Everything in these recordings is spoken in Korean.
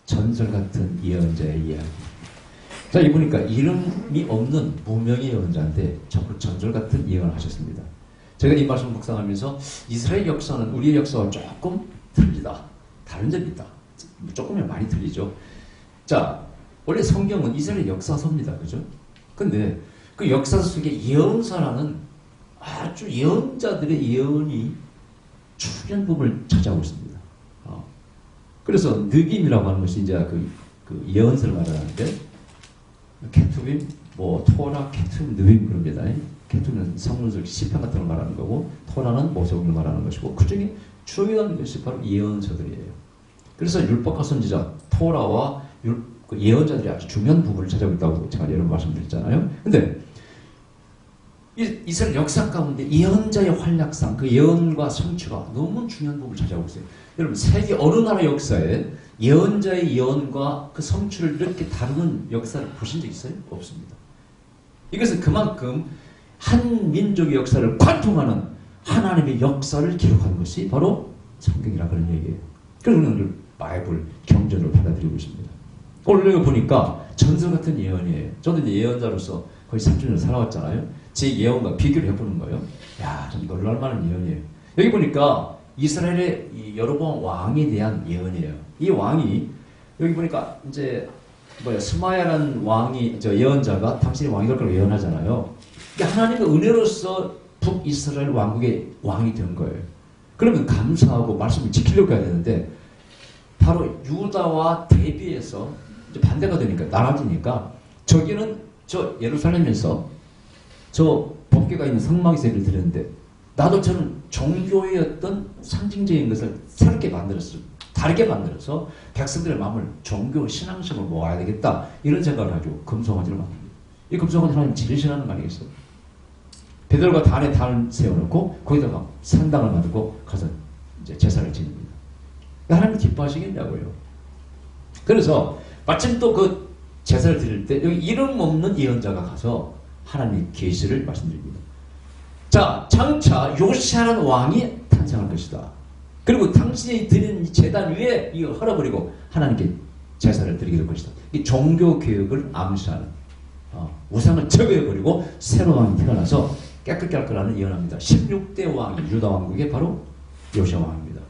전설 같은 예언자의 이야기. 자, 이 보니까 이름이 없는 무명의 예언자인데 자꾸 전설 같은 예언을 하셨습니다. 제가 이 말씀 묵상하면서 이스라엘 역사는 우리의 역사와 조금 틀리다. 다른 점이 있다. 조금은 많이 틀리죠. 자, 원래 성경은 이스라엘 역사서입니다. 그죠? 근데 그 역사 속에 예언서라는 아주 예언자들의 예언이 중요한 부분을 차지하고 있습니다. 그래서 느빔이라고 하는 것이 이제 그 예언서를 말하는데 케투빔, 뭐 토라, 케투빔, 느빔 그럽니다. 케투빔은 성문설 시편 같은 걸 말하는 거고 토라는 모세오경을 말하는 것이고 그 중에 중요한 것이 바로 예언서들이에요. 그래서 율법과 선지자, 토라와 그 예언자들이 아주 중요한 부분을 차지하고 있다고 제가 여러 번 말씀드렸잖아요. 근데 이스라엘 역사 가운데 예언자의 활약상, 그 예언과 성취가 너무 중요한 부분을 차지하고 있어요. 여러분, 세계 어느 나라 역사에 예언자의 예언과 그 성취를 이렇게 다루는 역사를 보신 적 있어요? 없습니다. 이것은 그만큼 한 민족의 역사를 관통하는 하나님의 역사를 기록하는 것이 바로 성경이라 그런 얘기예요. 그래서 우리는 바이블, 경전을 받아들이고 있습니다. 오늘 보니까 전설 같은 예언이에요. 저도 이제 예언자로서 거의 30년 살아왔잖아요. 제 예언과 비교를 해보는 거예요. 야, 좀 놀랄만한 예언이에요. 여기 보니까 이스라엘의 이 여로보암 왕에 대한 예언이에요. 이 왕이 여기 보니까 이제 스마야라는 왕이 예언자가 당신이 왕이 될 거라고 예언하잖아요. 하나님의 은혜로서 북이스라엘 왕국의 왕이 된 거예요. 그러면 감사하고 말씀을 지키려고 해야 되는데 바로 유다와 대비해서 이제 반대가 되니까 나라지니까 저기는 저 예루살렘에서 저 법궤가 있는 성막에서 예를 드렸는데 나도 저는 종교의 어떤 상징적인 것을 새롭게 만들었어요. 다르게 만들어서 백성들의 마음을 종교 신앙심을 모아야 되겠다 이런 생각을 가지고 금송아지를 만듭니다. 이 금송아지 하나님 제일 싫어하는 거 아니겠어요? 베드로가 단에 단을 세워놓고 거기다가 산당을 만들고 가서 이제 제사를 지냅니다. 하나님 기뻐하시겠냐고요. 그래서 마침 또 그 제사를 드릴 때 여기 이름 없는 예언자가 가서 하나님의 계시를 말씀드립니다. 자, 장차 요시아라는 왕이 탄생할 것이다. 그리고 당신이 드린 이 제단 위에 이걸 헐어버리고 하나님께 제사를 드리게 될 것이다. 이 종교 교육을 암시하는 우상을 제거해버리고 새로운 왕이 태어나서 깨끗게 할 거라는 예언합니다. 16대 왕이 유다 왕국의 바로 요시아 왕입니다.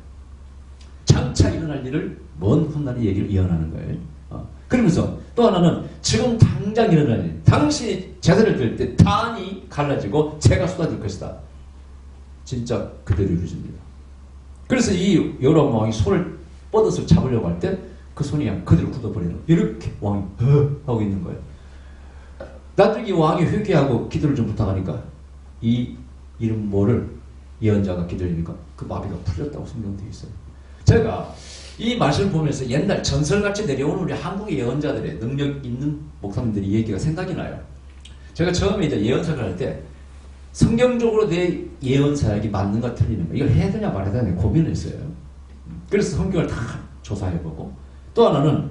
장차 일어날 일을 먼 훗날의 얘기를 예언하는 거예요. 그러면서 또 하나는 지금 당장 일어날 일, 당신이 제사를 드릴 때 단이 갈라지고 재가 쏟아질 것이다. 진짜 그대로 이루어집니다. 그래서 이 여로보암 왕이 손을 뻗어서 잡으려고 할 때 그 손이 그냥 그대로 굳어버리는 이렇게 왕이 하고 있는 거예요. 나중에 왕이 회개하고 기도를 좀 부탁하니까 이 이름 뭐를 예언자가 기도하니까 그 마비가 풀렸다고 성경되어 있어요. 제가 이 말씀을 보면서 옛날 전설같이 내려온 우리 한국의 예언자들의 능력 있는 목사님들이 얘기가 생각이 나요. 제가 처음에 이제 예언사를 할 때 성경적으로 내 예언 사역이 맞는가 틀리는가 이걸 해야 되냐 말아야 되냐 고민을 했어요. 그래서 성경을 다 조사해보고 또 하나는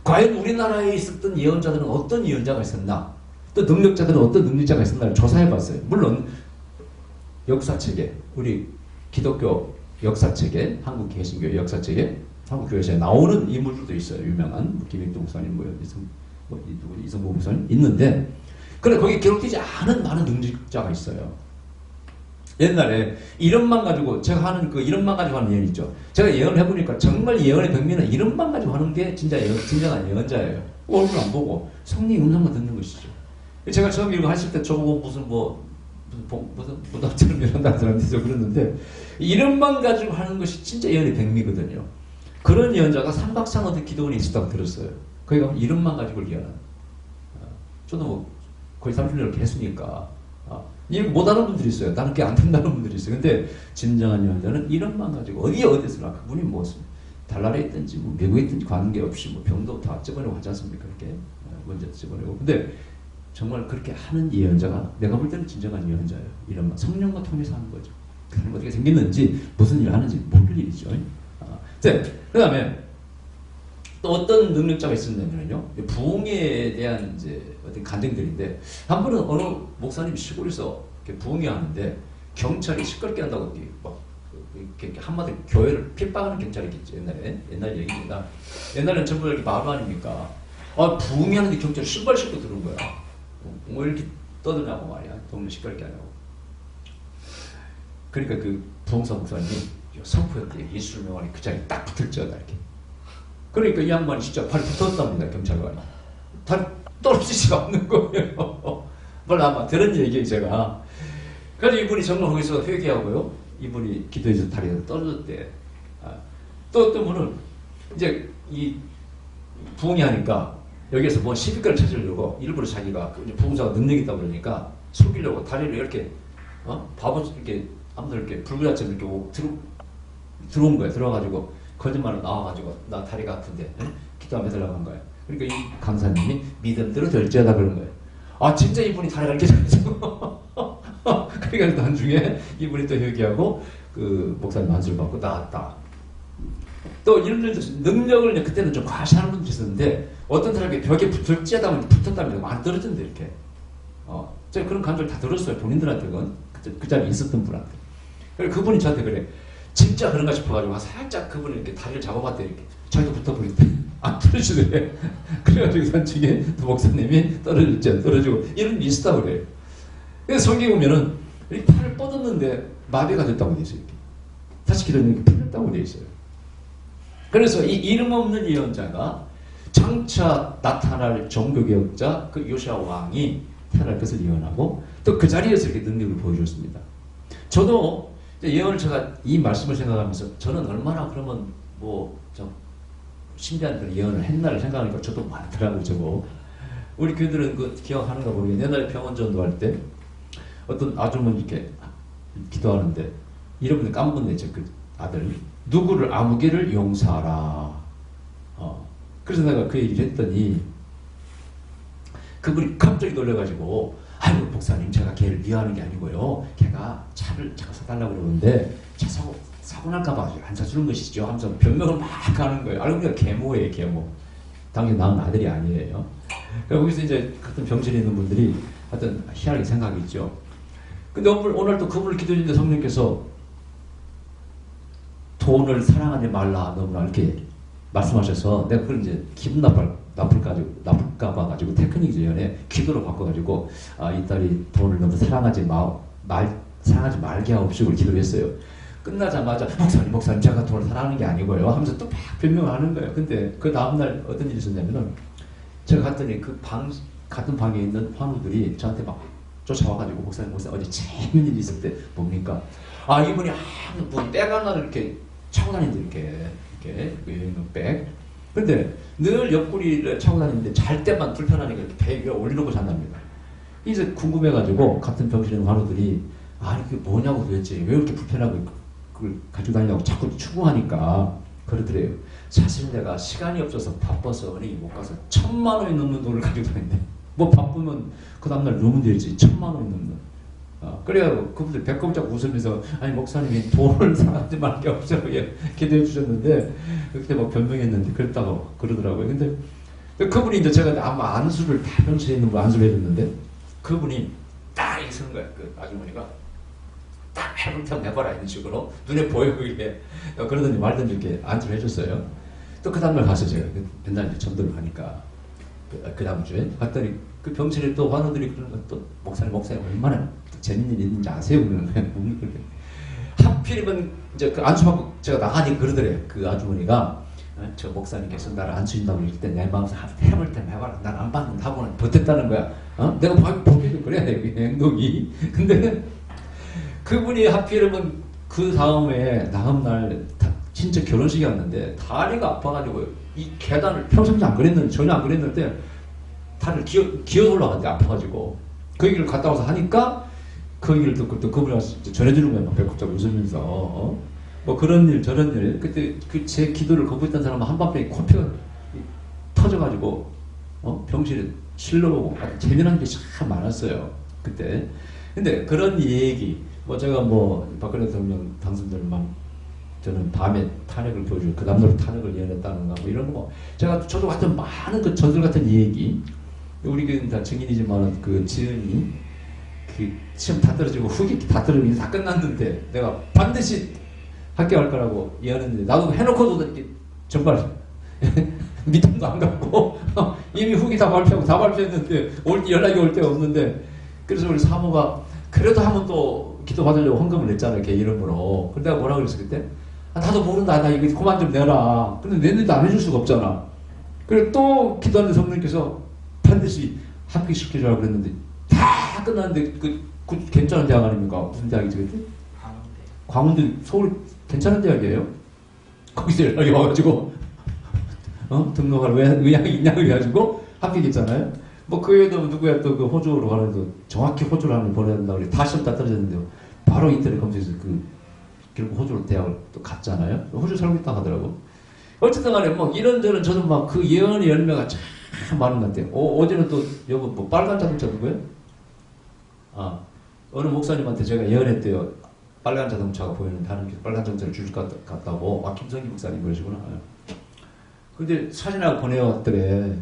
과연 우리나라에 있었던 예언자들은 어떤 예언자가 있었나 또 능력자들은 어떤 능력자가 있었나를 조사해봤어요. 물론 역사책에 우리 기독교 역사책에 한국 개신교 역사책에 한국 교회에 나오는 인물들도 있어요. 유명한 김익도 목사님, 이성보 목사님 있는데, 그런데 거기에 기록되지 않은 많은 능력자가 있어요. 옛날에 이름만 가지고 제가 하는 그 이름만 가지고 하는 예언 있죠. 제가 예언을 해보니까 정말 예언의 백미는 이름만 가지고 하는 게 진짜 진정한 예언자예요. 얼굴 안 보고 성령 음성만 듣는 것이죠. 제가 처음 이거 하실 때 저보고 무슨 무당처럼 이런다는 사람들이 그랬는데 이름만 가지고 하는 것이 진짜 예언의 백미거든요. 그런 예언자가 삼박상어대 기도원에 있었다고 들었어요. 거기가 이름만 가지고 예언하는. 저도 뭐 거의 30년 이렇게 했으니까 이거 못하는 분들이 있어요. 나는 그게 안 된다는 분들이 있어요. 근데 진정한 예언자는 이름만 가지고 어디서나 그분이 뭐 달나라에 있든지 뭐 미국에 있든지 관계없이 뭐 병도 다 집어내고 하지 않습니까? 그렇게 먼저 집어내고. 근데 정말 그렇게 하는 예언자가 내가 볼 때는 진정한 예언자예요. 이름만 성령과 통해서 하는 거죠. 그럼 어떻게 생겼는지 무슨 일을 하는지 모를 일이죠. 그 다음에 또 어떤 능력자가 있었냐면요. 부흥회에 대한 이제 어떤 간증들인데 한 번은 어느 목사님 시골에서 부흥회 하는데 경찰이 시끄럽게 한다고 막 이렇게 한마디로 교회를 핍박하는 경찰이겠죠. 옛날 얘기입니다. 옛날에는 전부 이렇게 마루 아닙니까? 부흥이 하는데 경찰 신발 신고 들어온 거야. 뭐 이렇게 떠드냐고 말이야. 동네 시끄럽게 하냐고. 그러니까 그 부흥사 목사님이 선포였대. 예수를 명하니 그 자리에 딱 붙을 줄 알게. 그러니까 이 양반이 진짜 발이 붙었답니다. 경찰관이. 다리 떨어질 수가 없는 거예요. 뭘 아마 들은 얘기예요, 제가. 그래서 이분이 정말 거기서 회개하고요. 이분이 기도해서 다리가 떨어졌대. 또 어떤 분은 이제 이 부흥이 하니까 여기에서 뭐 시비가를 찾으려고 일부러 자기가 부흥사가 능력이 있다고 그러니까 속이려고 다리를 이렇게 바보 이렇게 아무도 이렇게 불구자처럼 이렇게 들어온 거예요. 들어와가지고 거짓말로 나와가지고 나 다리가 아픈데 기도하며 해달라고 한 거예요. 그러니까 이 강사님이 믿음대로 될지어다 그런 거예요. 진짜 이분이 다리가 이렇게 잘해서 그러니까 나중에 이분이 또 회개하고 그 목사님 안수를 받고 나왔다. 또 이런 능력을 그때는 좀 과시하는 분도 있었는데 어떤 사람이 벽에 붙을지어다 붙었다면 많이 떨어진대 이렇게. 제가 그런 감정을 다 들었어요. 본인들한테 그 자리에 있었던 분한테. 그래서 그분이 저한테 그래. 진짜 그런가 싶어가지고 살짝 그분이 이렇게 다리를 잡아봤대 이렇게. 자기도 붙어버리대. 안 떨어지더래. 그래가지고 나중에 목사님이 떨어지고 이런 일이 있었다고 그래요. 그래서 성경에 보면은 이 팔을 뻗었는데 마비가 됐다고 돼 있어요. 이렇게. 다시 기도하면 이렇게 풀렸다고 돼 있어요. 그래서 이 이름 없는 예언자가 장차 나타날 종교개혁자 그 요시야 왕이 태어날 것을 예언하고 또 그 자리에서 이렇게 능력을 보여줬습니다. 저도 예언을 제가 이 말씀을 생각하면서 저는 얼마나 그러면 뭐 좀 신비한 그런 예언을 했나를 생각하니까 저도 많더라고요. 저거. 우리 교회들은 그 기억하는가 모르겠는데 옛날에 병원 전도할 때 어떤 아주머니 이렇게 기도하는데 이름을 까먹었네. 그 아들 누구를 아무개를 용서하라. 그래서 내가 그 얘기를 했더니 그분이 갑자기 놀래가지고 아이고 목사님 제가 걔를 미워하는 게 아니고요. 걔가 차를 자꾸 사달라고 그러는데 차 사고 날까봐 안 사주는 것이죠 하면서 변명을 막 하는 거예요. 알고 보니까 계모예요. 계모. 당연히 낳은 아들이 아니에요. 그러니까 거기서 이제 같은 병실에 있는 분들이 하여튼 희한하게 생각이 있죠. 근데 오늘 또 그분을 기도했는데 성령께서 돈을 사랑하지 말라 너무나 이렇게 말씀하셔서 내가 그걸 이제 기분 나쁠까 봐가지고 테크닉 전에 기도로 바꿔가지고 이 딸이 돈을 너무 사랑하지 말게 하옵시고 기도를 했어요. 끝나자마자 목사님 제가 돈을 사랑하는 게 아니고요 하면서 또 막 변명을 하는 거예요. 근데 그 다음날 어떤 일이 있었냐면은 제가 갔더니 같은 방에 있는 환우들이 저한테 막 쫓아와가지고 목사님 어제 재밌는 일이 있을 때 뭡니까? 이분이 뭐 백 하나를 이렇게 차고 다니는데 이렇게 여행용 백. 근데 늘 옆구리를 차고 다니는데 잘 때만 불편하니까 이렇게 배 위에 올려놓고 잔답니다. 이제 궁금해가지고 같은 병실에 있는 환우들이 이게 뭐냐고 도대체 왜 이렇게 불편하고 그걸 가지고 다니냐고 자꾸 추궁하니까 그러더래요. 사실 내가 시간이 없어서 바빠서 은행에 못 가서 1,000만 원이 넘는 돈을 가지고 다니는데 뭐 바쁘면 그 다음날 넣으면 되지 1,000만 원이 넘는. 그래가지고 그분들 배꼽짝 웃으면서 아니 목사님이 돈을 사랑하지 말게 없자고 기도해 주셨는데 그때 막 변명했는데 그랬다고 그러더라고요. 근데 그분이 이제 제가 아마 안수를 다 병실에 있는 분 안수를 해줬는데 그분이 딱 이렇게 서는 거야. 그 아주머니가 딱 해볼테면 해봐라 이런 식으로 눈에 보이게 그러더니 말든지 이렇게 안수를 해줬어요. 또 그 다음날 가서 제가 맨날 이제 전도를 가니까 그 다음 주에 갔더니 그 병실에 또 환우들이 그러는 거 또 목사님 얼마나 재밌는 일이 있는지 아세요? 그러는 거예요. 하필이면 이제 그 안수받고 제가 나가니 그러더래요. 그 아주머니가 저 목사님께서 나를 안수신다고 그럴 때 내 마음에서 해볼 때면 해봐라. 난 안 받는다 하고는 버텼다는 거야. 내가 보기도 그래야 돼. 행동이. 근데 그분이 하필이면 그 다음에 다음날 진짜 결혼식이 왔는데 다리가 아파가지고 이 계단을 평소에 안 그랬는데 전혀 안 그랬는데 다리를 기어 올라갔는데 아파가지고 그 얘기를 갔다 와서 하니까 그 얘기를 듣고 또 그분한테 전해주는 거예요. 막 배꼽 잡고 웃으면서 뭐 그런 일 저런 일. 그때 그 제 기도를 거부했던 사람은 한밤중에 코피가 터져가지고 병실에 실려오고 재미난 게 참 많았어요. 그때. 근데 그런 얘기 뭐 제가 뭐 박근혜 대통령 당선자들만 저는 밤에 탄핵을 보여주고 그 다음날 탄핵을 예언했다는가 뭐 이런 거 저도 같은 많은 그 저들 같은 얘기 우리 교회는 다 증인이지만 그 지은이 그 시험 다 떨어지고 후기 다 떨어지고 다 끝났는데 내가 반드시 합격할 거라고 예언했는데 나도 해놓고도 이렇게 정말 믿음도 안 갖고 이미 후기 다 발표하고 다 발표했는데 연락이 올 데가 없는데 그래서 우리 사모가 그래도 한번 또 기도 받으려고 헌금을 냈잖아요. 걔 이름으로. 근데 내가 뭐라 그랬어 그때? 아, 나도 모른다. 나 이거 그만 좀 내라. 근데 냈는데 안 해줄 수가 없잖아. 그래 또 기도하는 성령께서 반드시 합격시켜주라고 그랬는데 다 끝났는데 그 괜찮은 대학 아닙니까? 무슨 대학이지 그때? 광운대. 서울 괜찮은 대학이에요. 거기서 연락이 와가지고 등록할 의향이 있냐고 해가지고 합격했잖아요. 뭐 그 외에도 누구야 또 그 호주로 가는데 정확히 호주로 하는 보내야 된다고 그래. 다 시험 다 떨어졌는데 바로 인터넷 검색해서 결국 호주로 대학을 또 갔잖아요. 호주 살고 있다 하더라고. 어쨌든 간에 뭐 이런저런 저는 막 그 예언의 열매가 참 많은 것 같아요. 어제는 또 여기 뭐 빨간 자동차 누구예요? 아 어느 목사님한테 제가 예언했대요. 빨간 자동차가 보이는데 하나님께서 빨간 자동차를 주실 것 같다고. 아 김성기 목사님 그러시구나. 근데 사진하고 보내왔더래.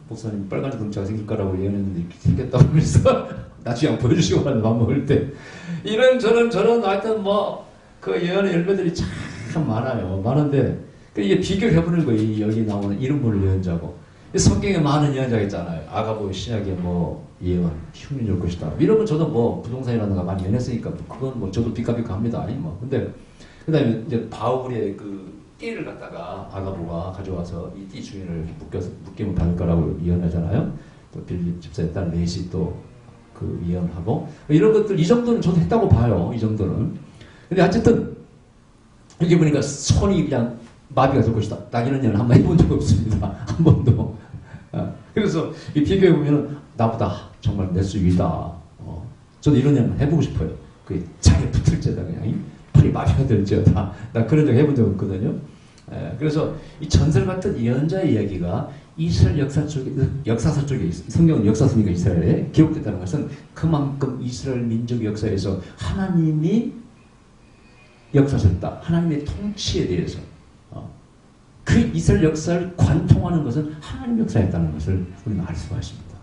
목사님 빨간 자동차가 생길 거라고 예언했는데 이렇게 생겼다고 그래서 나중에 보여주시고 하는데 밥 먹을 때 이런저런 하여튼 뭐 그 예언의 열매들이 참 많아요. 많은데 이게 비교를 해보는 거예요. 여기 나오는 이름물 예언자고 성경에 많은 예언자가 있잖아요. 아가보 신약에 뭐 예언 흉년이 올 것이다 이런 건 저도 뭐 부동산이라는 거 많이 연했으니까 그건 뭐 저도 비까비까합니다. 아니 뭐 근데 그다음에 이제 바울의 그 띠를 갖다가 아가보가 가져와서 이 띠 주인을 묶임을 받을 거라고 예언하잖아요. 또 빌립 집사의 딸 넷이 또 그 예언하고 이런 것들 이 정도는 저도 했다고 봐요. 이 정도는. 근데 어쨌든 이렇게 보니까 손이 그냥 마비가 될 것이다. 딱 이런 예언을 한번 해본 적 없습니다. 한 번도. 그래서 이 비교해 보면은 나보다 정말 내 수 위다. 저도 이런 예언을 해보고 싶어요. 그 장에 붙을지어다 그냥 팔이 마비가 될지어다. 나 그런 적 해본 적 없거든요. 그래서 이 전설 같은 예언자의 이야기가 이스라엘 역사서 쪽에 성경은 역사서니까 이스라엘에 기록됐다는 것은 그만큼 이스라엘 민족 역사에서 하나님이 역사셨다. 하나님의 통치에 대해서 그 이스라엘 역사를 관통하는 것은 하나님 역사였다는 것을 우리는 알 수가 있습니다.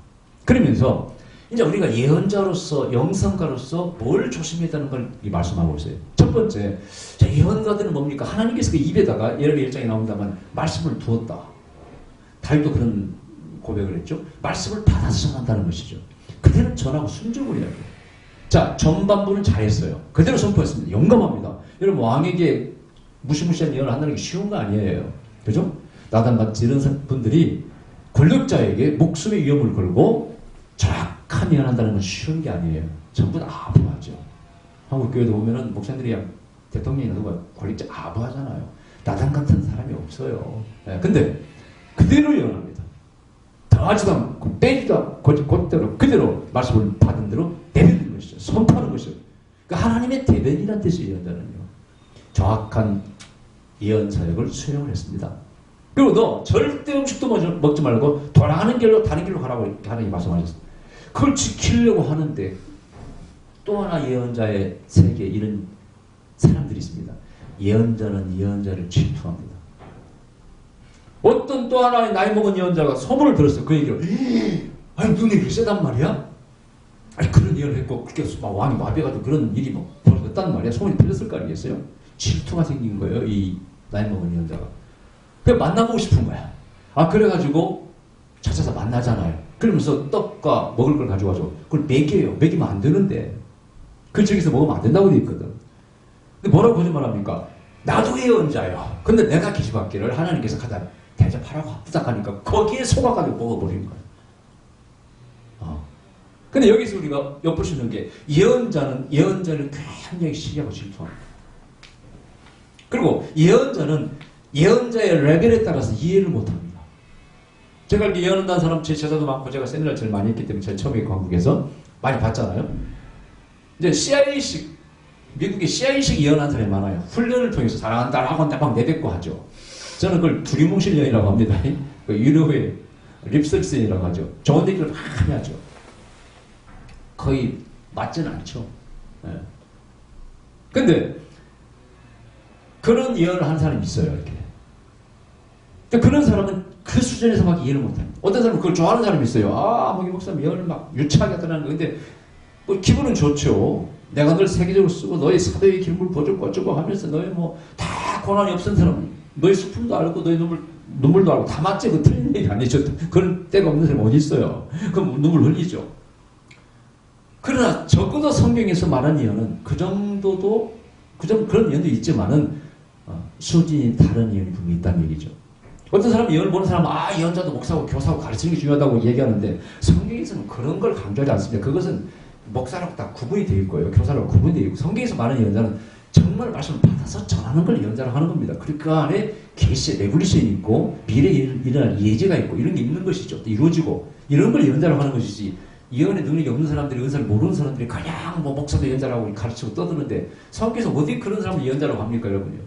그러면서 이제 우리가 예언자로서 영성가로서 뭘 조심해야 되는 걸 말씀하고 있어요. 첫 번째, 예언가들은 뭡니까? 하나님께서 그 입에다가 예레미야 1장에 나옵니다만 말씀을 두었다. 다윗도 그런 고백을 했죠. 말씀을 받아서 전한다는 것이죠. 그대로 전하고 순종을 해야 돼요. 자, 전반부는 잘했어요. 그대로 선포했습니다. 용감합니다. 여러분 왕에게 무시무시한 예언을 한다는 게 쉬운 거 아니에요. 그죠? 나단같이 이런 분들이 권력자에게 목숨의 위험을 걸고 정확한 예언한다는 건 쉬운 게 아니에요. 전부 다 아부하죠. 한국 교회도 보면은 목사님들이 대통령이나 누가 권력자 아부하잖아요. 나단 같은 사람이 없어요. 근데 그대로 예언합니다. 더하지도 않고 빼지도 않고 그대로 말씀을 받은 대로 내뱉는 것이죠. 선포하는 것이죠. 그러니까 하나님의 대변이라는 뜻이 예언자는요. 정확한 예언 사역을 수행을 했습니다. 그리고 너 절대 음식도 먹지 말고 돌아가는 길로 다른 길로 가라고 이렇게 하나님이 말씀하셨어요. 그걸 지키려고 하는데 또 하나 예언자의 세계에 이런 사람들이 있습니다. 예언자는 예언자를 질투합니다. 어떤 또 하나의 나이 먹은 예언자가 소문을 들었어요. 그 얘기를. 아니 눈이 그렇게 세단 말이야? 아니 그런 예언을 했고 그렇게 막 왕이 마비해가지고 그런 일이 막 벌어졌단 말이야. 소문이 들렸을 거 아니겠어요? 질투가 생긴 거예요. 이 나이 먹은 예언자가. 그냥 만나보고 싶은 거야. 그래가지고 찾아서 만나잖아요. 그러면서 떡과 먹을 걸 가져와서 그걸 먹여요. 먹이면 안 되는데. 그 지역에서 먹으면 안 된다고 되어 있거든. 근데 뭐라고 거짓말합니까? 나도 예언자요. 근데 내가 계시받기를 하나님께서 가다 대접하라고 부탁하니까 거기에 속아가지고 먹어버린 거예요. 근데 여기서 우리가 엿보시는 게 예언자는 예언자를 굉장히 시기하고 질투합니다. 그리고 예언자는 예언자의 레벨에 따라서 이해를 못합니다. 제가 이렇게 예언한다는 사람 제 제자도 많고 제가 세미나를 제일 많이 했기 때문에 제일 처음에 광국에서 많이 봤잖아요. 이제 CIA식 미국의 CIA식 예언한 사람이 많아요. 훈련을 통해서 사랑한다 하고 막 내뱉고 하죠. 저는 그걸 두리뭉실 예언이라고 합니다. 유료의 립설스이라고 하죠. 좋은 얘기를 많이 하죠. 거의 맞지는 않죠. 근데 그런 예언을 하는 사람이 있어요. 이렇게. 그런 사람은 그 수준에서 막 이해를 못합니다. 어떤 사람은 그걸 좋아하는 사람이 있어요. 목이 목사님 예언을 막 유치하게 하더라는 거. 근데 뭐 기분은 좋죠. 내가 널 세계적으로 쓰고 너의 사도의 기름을 보여주고 어쩌고 하면서 너의 뭐 다 고난이 없은 사람, 너의 슬픔도 알고 너의 눈물도 알고 다 맞지. 그 틀린 얘기 아니죠. 그런 때가 없는 사람이 어디 있어요. 그럼 눈물 흘리죠. 그러나 적어도 성경에서 말하는 예언은 그 정도도 그런 예언도 있지만은 수준이 다른 예언이 분명히 있다는 얘기죠. 어떤 사람이 예언을 보는 사람은 예언자도 목사고 교사고 가르치는 게 중요하다고 얘기하는데 성경에서는 그런 걸 강조하지 않습니다. 그것은 목사라고 다 구분이 되어 있고요. 교사라고 구분이 되어 있고 성경에서 말하는 예언자는 정말 말씀을 받아서 전하는 걸 예언자라고 하는 겁니다. 그리고 그 안에 계시, 레블리션이 있고 미래에 일어날 예제가 있고 이런 게 있는 것이죠. 이루어지고 이런 걸 예언자라고 하는 것이지 예언의 능력이 없는 사람들이 은사를 모르는 사람들이 그냥 뭐 목사도 예언자라고 가르치고 떠드는데 성경에서 어디 그런 사람을 예언자라고 합니까 여러분요?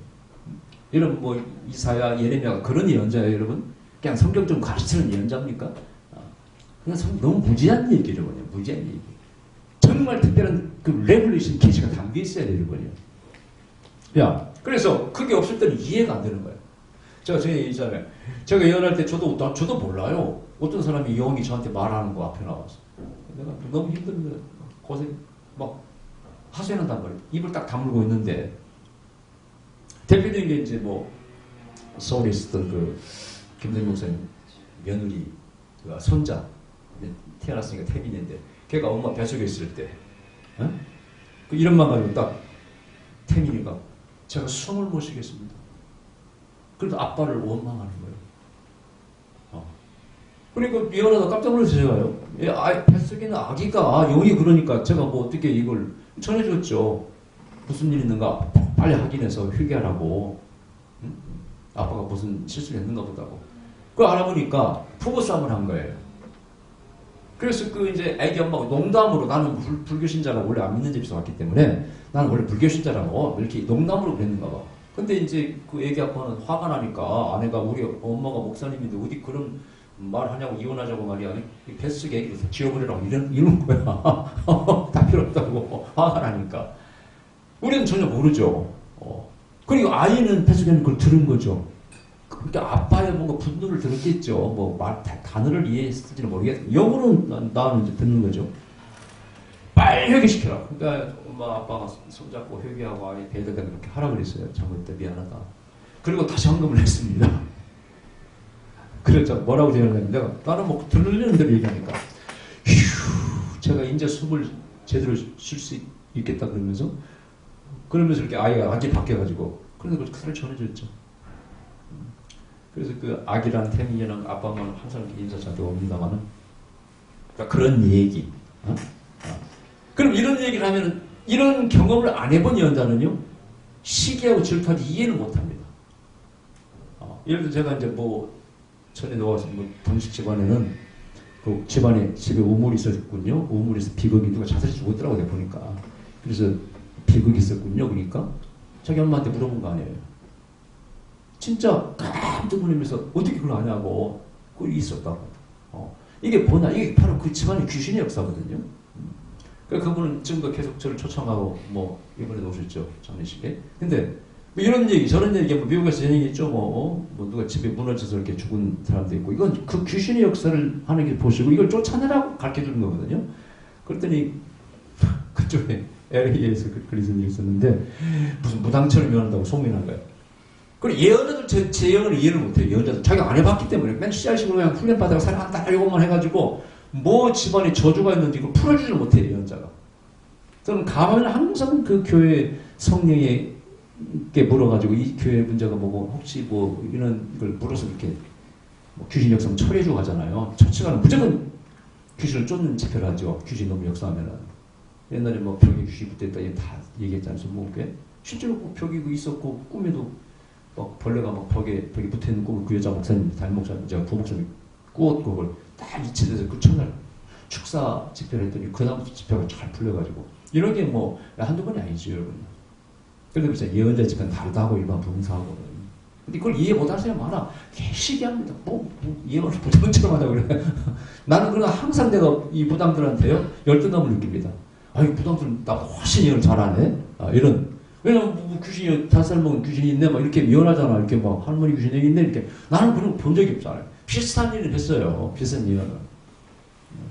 이런 뭐 이사야, 예레미야가 그런 예언자예요 여러분? 그냥 성경 좀 가르치는 예언자입니까? 그냥 너무 무지한 얘기죠. 무지한 얘기. 정말 특별한 그 레블레이션 계시가 담겨 있어야 되는 거예요. 그래서 그게 없을 때는 이해가 안 되는 거예요. 제가 있잖아요. 제가 예언할 때 저도 몰라요. 어떤 사람이 영이 저한테 말하는 거 앞에 나와서. 내가 너무 힘든 거예요. 고생, 막 하소연한단 말이에요. 입을 딱 다물고 있는데 대표적인 게 이제 뭐 서울에 있었던 그 김대중 목사님 며느리 손자 태어났으니까 태민인데 걔가 엄마 뱃속에 있을 때 그 이름만 가지고 딱 태민이가 제가 숨을 못 쉬겠습니다. 그래도 아빠를 원망하는 거예요. 그러니까 예언하다 깜짝 놀랐어요. 제가요. 뱃속에 있는 아기가 영이 그러니까 제가 뭐 어떻게 이걸 전해줬죠. 무슨 일 있는가 빨리 확인해서 회개하라고. 아빠가 무슨 실수를 했는가 보다고. 그걸 알아보니까 부부싸움을 한 거예요. 그래서 그 이제 애기 엄마가 농담으로 나는 불교신자라고 원래 안 믿는 집에서 왔기 때문에 나는 원래 불교신자라고 이렇게 농담으로 그랬는가 봐. 근데 이제 그 애기 아빠는 화가 나니까 아내가 우리 엄마가 목사님인데 어디 그런 말 하냐고 이혼하자고 말이야. 뱃속에 애기를 지워버리라고 이런 거야. 다 필요 없다고 화가 나니까. 우리는 전혀 모르죠. 그리고 아이는 뱃속에 있는 걸 들은 거죠. 그러니까 아빠의 뭔가 분노를 들었겠죠. 뭐 단어를 이해했을지는 모르겠어요. 영어로는 나는 이제 듣는 거죠. 빨리 회개시켜라. 그러니까 엄마 아빠가 손잡고 회개하고 아이 배에다가 그렇게 하라 그랬어요. 잘못했다 미안하다. 그리고 다시 헌금을 했습니다. 그랬죠. 뭐라고 되었냐면 나는 뭐 들리는 대로 얘기하니까 제가 이제 숨을 제대로 쉴 수 있겠다 그러면서 이렇게 아이가 완전히 바뀌어가지고 그래서 그 사를 전해줬죠. 그래서 그 아기랑 태민이랑 아빠만 항상 인사 잘 들어옵니다만은 그러니까 그런 얘기. 그럼 이런 얘기를 하면 이런 경험을 안 해본 예언자는요 시기하고 질투하지 이해를 못합니다. 예를 들어 제가 이제 뭐 전에 나와서 뭐 동식 집안에는 그 집에 우물이 있었군요. 우물에서 비극이 누가 자살해 죽었더라고 내가 보니까. 그래서 비극이 있었군요. 그러니까 자기 엄마한테 물어본 거 아니에요. 진짜 깜짝 놀라면서 어떻게 그걸 아냐고 그게 있었다고. 이게 뭐냐? 이게 바로 그 집안의 귀신의 역사거든요. 그러니까 그분은 지금도 계속 저를 초청하고 뭐 이번에도 오셨죠 장례식에. 근데 뭐 이런 얘기 저런 얘기 뭐 미국에서 이런 얘기 있죠. 뭐 누가 집에 무너져서 이렇게 죽은 사람도 있고 이건 그 귀신의 역사를 하는 게 보시고 이걸 쫓아내라고 가르쳐 주는 거거든요. 그랬더니 그쪽에 LA에서 그리스 일이 있었는데 무슨 무당처럼 예언한다고 소문난 거예요. 그리고 예언자들 제 예언을 이해를 못해요. 예언자들 자기가 안 해봤기 때문에 맨 씨알식으로 그냥 훈련 받아가 살아간다 이것만 해가지고 뭐 집안에 저주가 있는지 이걸 풀어주질 못해요. 예언자가. 저는 가면 항상 그 교회 성령에게 물어가지고 이 교회 문제가 뭐고 혹시 뭐 이런 걸 물어서 이렇게 뭐 귀신 역사면 처리해주고 하잖아요. 처치가는 무조건 귀신을 쫓는 집회를 하죠. 귀신 너무 역사하면은. 옛날에 뭐 벽에 귀신 붙어있다 다 얘기했지 않습니까? 뭐 실제로 벽이 있었고 꿈에도 막 벌레가 막 벽에 붙어있는 꿈을 그 여자 목사님, 담임 목사님, 제가 부목사님 꾸었고 그걸 딱 이치돼서 그 첫날 축사 집회를 했더니 그 다음부터 집회가 잘 풀려가지고 이런 게 뭐 한두 번이 아니죠 여러분. 그런데 진짜 예언자 집회는 다르다고 일반 봉사하고 근데 그걸 이해 못할 사람이 많아. 개시기합니다. 뭐 예언을 무당처럼 하자고 그래. 나는 그러나 항상 내가 이 무당들한테요 열등감을 느낍니다. 아이 무당들은 나보다 훨씬 예언을 잘하네. 이런. 왜냐면 뭐 귀신이 5살 먹은 귀신이 있네 막 이렇게 미워하잖아. 이렇게 막 할머니 귀신이 있네 이렇게. 나는 그런 거 본 적이 없잖아요. 비슷한 일을 했어요. 비슷한 예언을.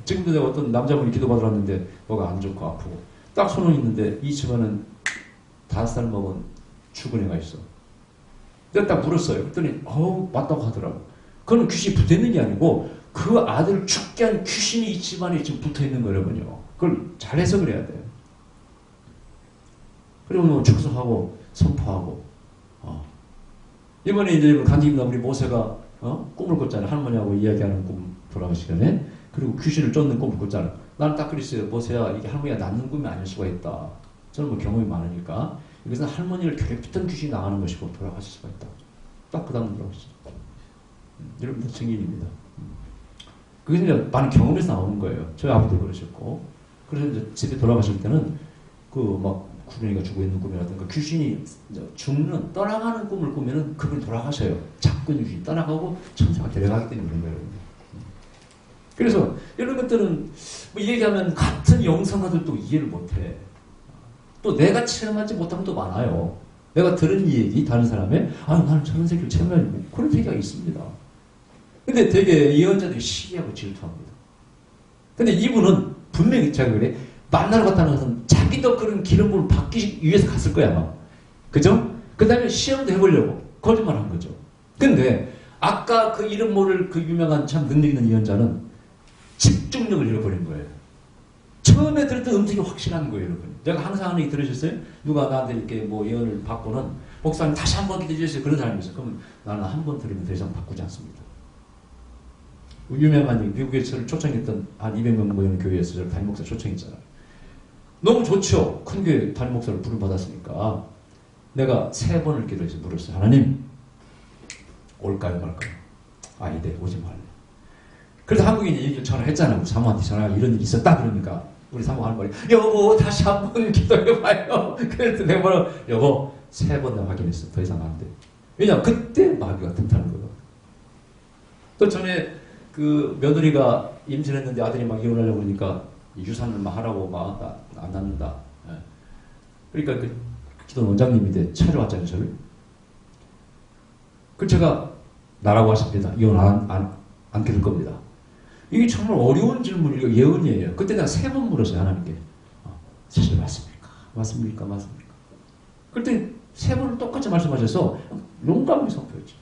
지금도 내가 어떤 남자분이 기도받으러 왔는데 뭐가 안 좋고 아프고 딱 손을 있는데 이 집안은 5살 먹은 죽은 애가 있어. 내가 딱 물었어요. 그랬더니 맞다고 하더라고. 그건 귀신이 붙어있는 게 아니고 그 아들을 죽게 한 귀신이 이 집안에 지금 붙어있는 거라고요. 그걸 잘 해석을 해야 돼요. 그리고 뭐 축소하고 선포하고 이번에 이제 간직입니다. 우리 모세가 꿈을 꿨잖아요. 할머니하고 이야기하는 꿈 돌아가시기 전에. 그리고 귀신을 쫓는 꿈을 꿨잖아요. 나는 딱 그랬어요. 모세야, 이게 할머니가 낳는 꿈이 아닐 수가 있다. 저는 뭐 경험이 많으니까 이것은 할머니를 괴롭혔던 귀신이 나가는 것이고 돌아가실 수가 있다. 딱 그 다음 돌아가시죠. 여러분들 증인입니다. 그게 이제 많은 경험에서 나오는 거예요. 저희 아버지도 그러셨고. 그래서 이제 집에 돌아가실 때는 구름이가 죽어 있는 꿈이라든가 귀신이 죽는, 떠나가는 꿈을 꾸면은 그분이 돌아가셔요. 자꾸 귀신이 떠나가고 천사가 데려가기 때문에 그런 거예요. 그래서 이런 것들은 뭐 얘기하면 같은 영상가도 또 이해를 못해. 또 내가 체험하지 못한 것도 많아요. 내가 들은 이 얘기, 다른 사람의 나는 저런 세계를 체험하지 못 그런 세계가 있습니다. 근데 되게 예언자들이 시기하고 질투합니다. 근데 이분은 분명히 제가 그래 만나러 갔다는 것은 자기도 그런 기름부를 받기 위해서 갔을 거야 아마. 그죠? 그 다음에 시험도 해보려고 거짓말한 거죠. 근데 아까 그 이름 모를 그 유명한 참 능력 있는 예언자는 집중력을 잃어버린 거예요. 처음에 들었던 음성이 확실한 거예요, 여러분. 내가 항상 하는 얘기 들으셨어요? 누가 나한테 이렇게 뭐 예언을 받고는 목사님 다시 한번 기도해 주세요. 그런 사람이 있어요. 그러면 나는 한 번 들으면 더 이상 바꾸지 않습니다. 유명한 미국에서 저를 초청했던 한 200명 모이는 교회에서 저를 담임 목사 초청했잖아요. 너무 좋죠. 큰 교회 담임 목사를 부름받았으니까 내가 3번을 기도해서 물었어요. 하나님 올까요 말까요? 아니다 오지 말래. 그래서 한국인이 얘기를 전화했잖아요. 사모한테 전화가 이런 일이 있었다 그러니까 우리 사모가 하는 말이 여보 다시 한번 기도해봐요. 그래서 내가 뭐라고 여보 3번 내가 확인했어. 더 이상 안 돼. 왜냐면 그때 마귀가 틈타는 거예요. 또 전에 그 며느리가 임신했는데 아들이 막 이혼하려고 그러니까 유산을 막 하라고 막 안 낳는다. 그러니까 그 기도 원장님인데 찾아왔잖아요 저를. 그 제가 나라고 하십니다. 이혼 안 기를 겁니다. 이게 정말 어려운 질문이고 예언이에요. 그때 내가 3번 물었어요 하나님께. 사실 맞습니까? 맞습니까? 맞습니까? 그때 3번을 똑같이 말씀하셔서 용감히 선포했죠.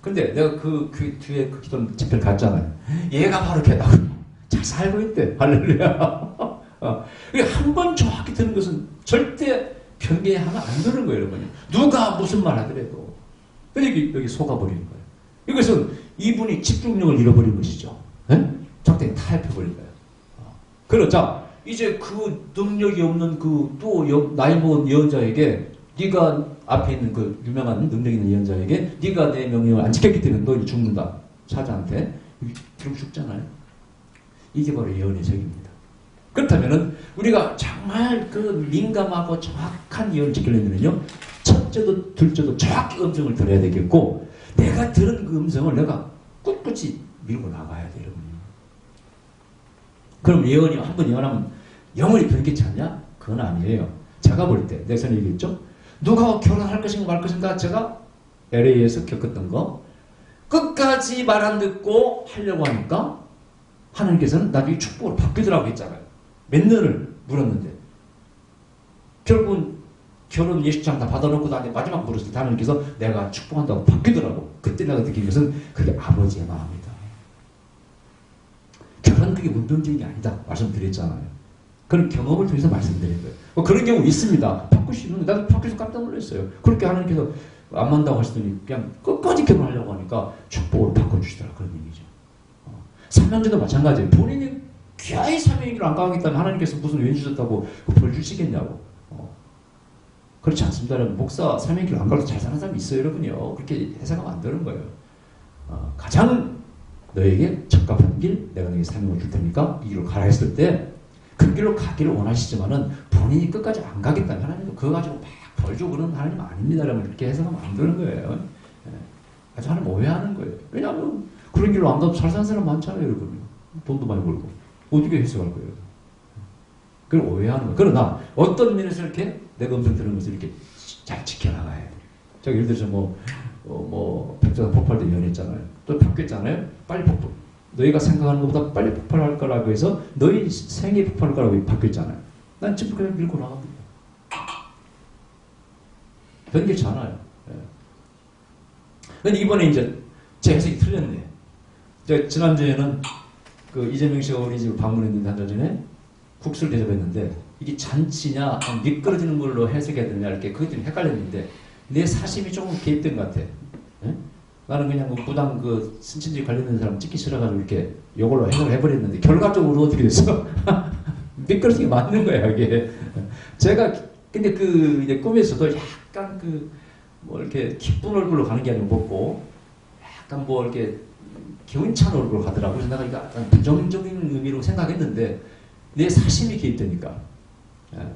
근데 내가 그 뒤에 그 기도 집회를 갔잖아요. 얘가 바로 걔다. 잘 살고 있대. 할렐루야. 한 번 정확히 듣는 것은 절대 변개하면 안 되는 거예요, 여러분. 누가 무슨 말 하더라도. 여기 속아버리는 거예요. 이것은 이분이 집중력을 잃어버린 것이죠. 적당히 타협해버린 거예요. 그러자 이제 그 능력이 없는 그 또 나이 먹은 예언자에게 네가 앞에 있는 그 유명한 능력 있는 예언자에게 네가 내 명령을 안 지켰기 때문에 너 죽는다. 사자한테. 그럼 죽잖아요. 이게 바로 예언의 책입니다. 그렇다면은 우리가 정말 그 민감하고 정확한 예언을 지키려면요. 첫째도 둘째도 정확히 음성을 들어야 되겠고 내가 들은 그 음성을 내가 꿋꿋이 밀고 나가야 돼요. 그럼 예언이 한 번 예언하면 영원히 변개치 않냐? 그건 아니에요. 제가 볼 때 내가 전에 얘기했죠? 누가 결혼할 것인가 말 것인가 제가 LA에서 겪었던 거 끝까지 말 안 듣고 하려고 하니까 하나님께서는 나중에 축복으로 바뀌더라고 했잖아요. 몇 년을 물었는데 결국은 결혼 예식장 다 받아놓고 나한테 마지막 물었을 때 하나님께서 내가 축복한다고 바뀌더라고. 그때 내가 느낀 것은 그게 아버지의 마음이다. 결혼 그게 운동적인 게 아니다. 말씀드렸잖아요. 그런 경험을 통해서 말씀드린 거예요. 그런 경우 있습니다. 바꾸시는 나도 바뀌어서 깜짝 놀랐어요. 그렇게 하나님께서 안 만다고 하시더니 그냥 끝까지 결혼하려고 하니까 축복으로 바꿔주시더라. 그런 의미죠. 사명제도 마찬가지예요. 본인이 귀하의 사명의 길을 안 가겠다면 하나님께서 무슨 왜 주셨다고 벌 주시겠냐고. 그렇지 않습니다. 여러분. 목사 사명의 길을 안 가서 잘 사는 사람이 있어요. 여러분요. 그렇게 해석하면 안 되는 거예요. 가장 너에게 적합한 길 내가 너에게 사명을 줄 테니까 이 길로 가라 했을 때 그 길로 가기를 원하시지만은 본인이 끝까지 안 가겠다면 하나님도 그거 가지고 막 벌 주고 그런 하나님 아닙니다. 여러분. 그렇게 해석하면 안 되는 거예요. 아주 하나님 오해하는 거예요. 왜냐하면 그런 길로 안 가도 잘 사는 사람 많잖아요. 여러분. 돈도 많이 벌고. 어떻게 해석할 거예요? 그걸 오해하는 거예요. 그러나 어떤 면에서 이렇게 내가 음성 들은 것을 이렇게 잘 지켜나가야 돼요. 제가 예를 들어서 백조상 폭발도 연했잖아요. 또 바뀌었잖아요. 빨리 폭발. 너희가 생각하는 것보다 빨리 폭발할 거라고 해서 너희 생이 폭발할 거라고 바뀌었잖아요. 난 집을 그냥 밀고 나갑니다. 변개치 않아요. 근데 이번에 이제 제 해석이 틀렸네. 제가 지난주에는 그 이재명 씨가 우리 집을 방문했는데 한 달 전에 국수를 대접했는데 이게 잔치냐 미끄러지는 걸로 해석해야 되느냐 이렇게 그것 때문에 헷갈렸는데 내 사심이 조금 개입된 것 같아. 나는 그냥 뭐 부당 그 신천지 관련된 사람 찍기 싫어가지고 이렇게 이걸로 해석을 해버렸는데 결과적으로 어떻게 됐어? 미끄러지게 맞는 거야 이게. 제가 근데 그 이제 꿈에서도 약간 그 뭐 이렇게 기쁜 얼굴로 가는 게 아니고 먹고 약간 뭐 이렇게 기운 찬 얼굴로 가더라고. 그래서 내가 이거 약간 부정적인 의미로 생각했는데 내 사심이 개입되니까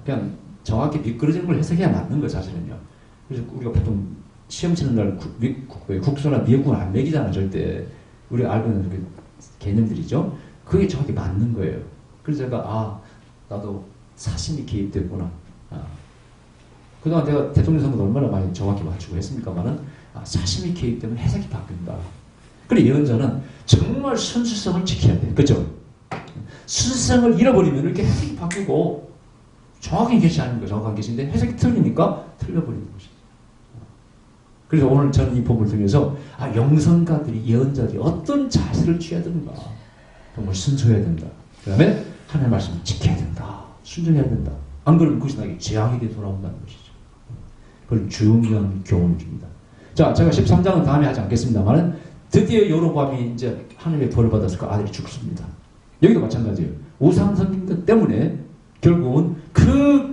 그냥 정확히 미끄러지는 걸 해석해야 맞는 거야 사실은요. 그래서 우리가 보통 시험 치는 날 국수나 미역국을 안 먹이잖아 절대. 우리가 알고 있는 그 개념들이죠. 그게 정확히 맞는 거예요. 그래서 제가 나도 사심이 개입됐구나. 그동안 내가 대통령 선거도 얼마나 많이 정확히 맞추고 했습니까만은 사심이 개입되면 해석이 바뀐다. 그래 예언자는 정말 순수성을 지켜야 돼. 그죠? 순수성을 잃어버리면 이렇게 해석이 바뀌고 정확한 계시 아닙니까? 정확한 계시인데 해석이 틀리니까 틀려버리는 것이죠. 그래서 오늘 저는 이 본문을 통해서 영성가들이 예언자들이 어떤 자세를 취해야 되는가. 정말 순수해야 된다. 그 다음에 하나님의 말씀을 지켜야 된다. 순종해야 된다. 안 그러면 그것이 나에게 재앙에게 돌아온다는 것이죠. 그걸 중요한 교훈을 줍니다. 자, 제가 13장은 다음에 하지 않겠습니다만은 드디어 여로보암이 이제 하나님의 벌을 받아서 그 아들이 죽습니다. 여기도 마찬가지예요. 우상 섬긴 때문에 결국은 그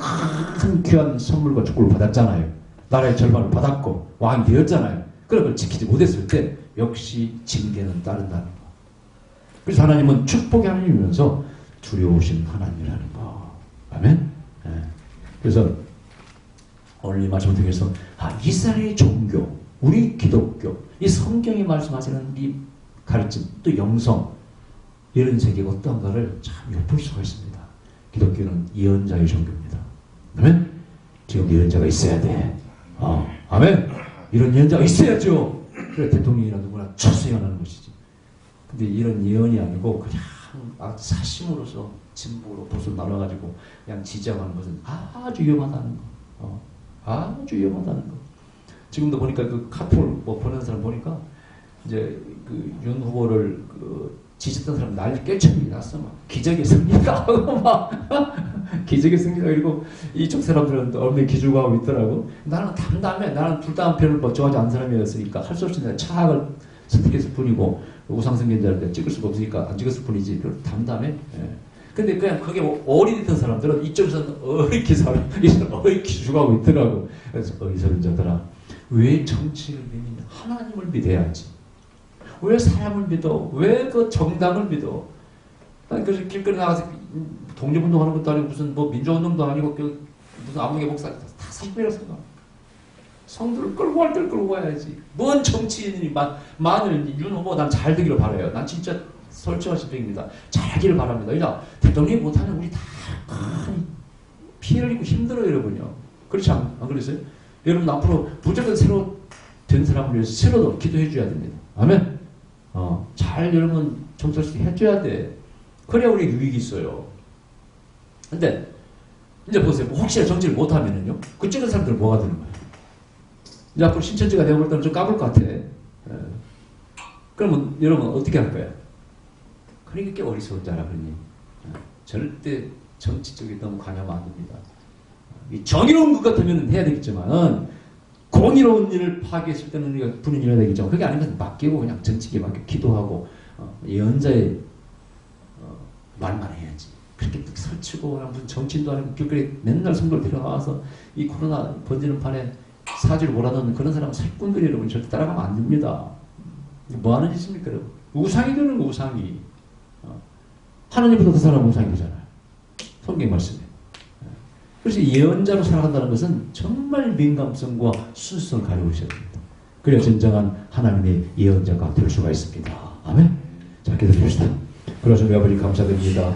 큰 귀한 선물과 축복을 받았잖아요. 나라의 절반을 받았고 왕이 되었잖아요. 그런 걸 지키지 못했을 때 역시 징계는 따른다는 거. 그래서 하나님은 축복의 하나님이면서 두려우신 하나님이라는 거. 아멘? 네. 그래서 오늘 이 말씀을 통해서 이스라엘의 종교, 우리 기독교, 이 성경이 말씀하시는 이 가르침, 또 영성 이런 세계가 어떠한가를 참 엿볼 수가 있습니다. 기독교는 예언자의 종교입니다. 아멘? 지금 예언자가 있어야 돼. 아멘? 이런 예언자가 있어야죠. 그래 대통령이나 누구나 쳐서 예언하는 것이지. 근데 이런 예언이 아니고 그냥 사심으로서 진보로 보수 나눠가지고 그냥 지지하는 것은 아주 위험하다는 거. 아주 위험하다는 거. 지금도 보니까 그 카톡을 뭐 보내는 사람 보니까 이제 그 윤 후보를 그 지지했던 사람 난리 깨쳐이 났어. 막 기적의 승리가 하고 막 기적의 승리가 그리고 이쪽 사람들은 얼마나 기죽어하고 있더라고. 나는 담담해. 나는 둘 다 한 편을 뭐 좋아하지 않는 사람이었으니까 할 수 없이 내가 차악을 선택했을 뿐이고 우상승계자를 찍을 수가 없으니까 안 찍었을 뿐이지. 별로 담담해. 예. 근데 그냥 그게 어리됐던 사람들은 이쪽에서는 어이키 기죽어하고 있더라고. 그래서 어리석은자들아 왜 정치를 믿느냐? 하나님을 믿어야지. 왜 사람을 믿어? 왜 그 정당을 믿어? 그래서 길거리 나가서 독립운동하는 것도 아니고 무슨 뭐 민주운동도 아니고 무슨 아무개 목사 다 성도라고 생각. 성도를 끌고 갈 때를 끌고 가야지. 뭔 정치인이 많은 윤 후보 난 잘 되기를 바라요. 난 진짜 솔직한 심정입니다. 잘하기를 바랍니다. 이자 대통령이 못하면 우리 다 피해를 입고 힘들어요, 여러분요. 그렇지 안 그랬어요? 여러분 앞으로 무조건 새로 된 사람을 위해서 새로 기도해 줘야 됩니다. 아멘. 잘 여러분 정철수 해줘야 돼. 그래야 우리 유익이 있어요. 근데 이제 보세요. 혹시 정치를 못하면은요, 그 찍은 사람들은 뭐가 되는 거예요? 이제 앞으로 신천지가 되어볼 때는 좀 까불 것 같아. 그러면 여러분 어떻게 할 거야? 그러니까 꽤 어리석은 자라 그러니 절대 정치 쪽에 너무 관여하면 안 됩니다. 이 정의로운 것 같으면 해야 되겠지만 공의로운 일을 파괴했을 때는 우리가 분인이 해야 되겠죠. 그게 아니면 맡기고 그냥 정치계 맡겨 기도하고 예언자의 말만 해야지. 그렇게 설치고 그냥 무슨 정치인도 아니고 길거리 맨날 선거를 데려나와서 이 코로나 번지는 판에 사지를 몰아넣는 그런 사람은 사기꾼들이 여러분 절대 따라가면 안 됩니다. 뭐 하는 짓입니까 여러분? 우상이 되는 거 우상이. 하나님보다 더 사람 우상이 되잖아요. 성경 말씀에. 그래서 예언자로 살아간다는 것은 정말 민감성과 순수성을 가지고 있어야 됩니다. 그래야 진정한 하나님의 예언자가 될 수가 있습니다. 아멘. 자, 기도해봅시다. 그러셔서 우리 아버지 감사드립니다.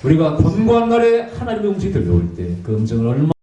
우리가 권고한 날에 하나님의 음성이 들려올 때 그 음성을 얼마나